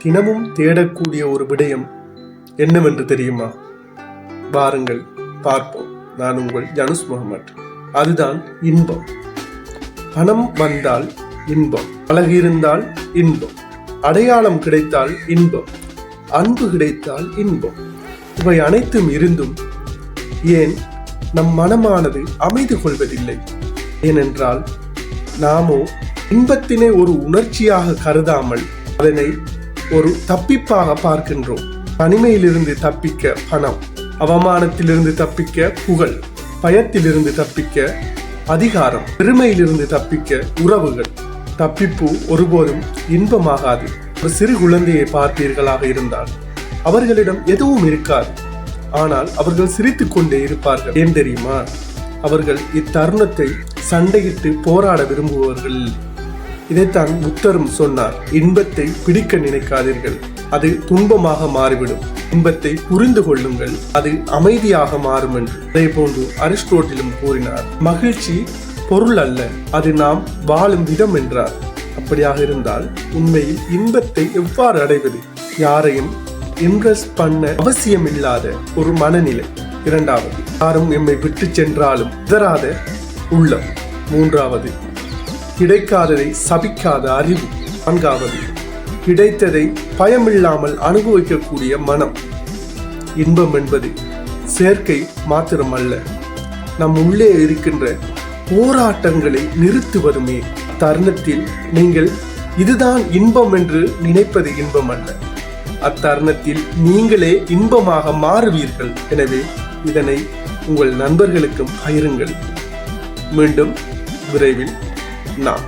தினமும் தேடக்கூடிய ஒரு விடயம் என்னவென்று தெரியுமா? வாருங்கள் பார்ப்போம். நான் உங்கள் ஜனுஸ் முகமது. அதுதான் இன்பம். பணம் வந்தால் இன்பம், அழகு இருந்தால் இன்பம், அடையாளம் கிடைத்தால் இன்பம், அன்பு கிடைத்தால் இன்பம். இவை அனைத்தும் இருந்தும் ஏன் நம் மனமானது அமைதி கொள்வதில்லை? ஏனென்றால் நாமோ இன்பத்தினை ஒரு உணர்ச்சியாக கருதாமல் அதனை ஒரு தப்பிப்பாக பார்க்கின்றோம். தனிமையிலிருந்து தப்பிக்க பணம், அவமானத்திலிருந்து தப்பிக்க புகழ், பயத்திலிருந்து தப்பிக்க அதிகாரம், பெருமையிலிருந்து தப்பிக்க உறவுகள். தப்பிப்பு ஒருபோதும் இன்பமாகாது. ஒரு சிறு குழந்தையை பார்ப்பீர்களாக இருந்தால் அவர்களிடம் எதுவும் இருக்காது, ஆனால் அவர்கள் சிரித்துக் கொண்டே இருப்பார்கள். ஏன் தெரியுமா? அவர்கள் இத்தருணத்தை சண்டையிட்டு போராட விரும்புபவர்கள். இதைத்தான் புத்தரும் சொன்னார், இன்பத்தை பிடிக்க நினைக்காதீர்கள், அது துன்பமாக மாறிவிடும். இன்பத்தை புரிந்து கொள்ளுங்கள், அது அமைதியாக மாறும் என்று. அதே போன்று அரிஸ்டோட்டிலும் கூறினார், மகிழ்ச்சி பொருள் அல்ல, அது நாம் வாழும் விதம் என்றார். அப்படியாக இருந்தால் உண்மையில் இன்பத்தை எவ்வாறு அடைவது? யாரையும் இம்ப்ரெஸ் பண்ண அவசியம் இல்லாத ஒரு மனநிலை. இரண்டாவது, யாரும் எம்மை விட்டு சென்றாலும் இதராத உள்ளம். மூன்றாவது, கிடைக்காததை சபிக்காத அறிவு. நான்காவது, கிடைத்ததை பயமில்லாமல் அனுபவிக்கக்கூடிய மனம். இன்பம் என்பது சேர்க்கை மாத்திரமல்ல, நம் உள்ளே இருக்கின்ற போராட்டங்களை நிறுத்துவதுமே. தருணத்தில் நீங்கள் இதுதான் இன்பம் என்று நினைப்பது இன்பம் அல்ல, அத்தருணத்தில் நீங்களே இன்பமாக மாறுவீர்கள். எனவே இதனை உங்கள் நண்பர்களுக்கும் பகிருங்கள். மீண்டும் விரைவில் நாம்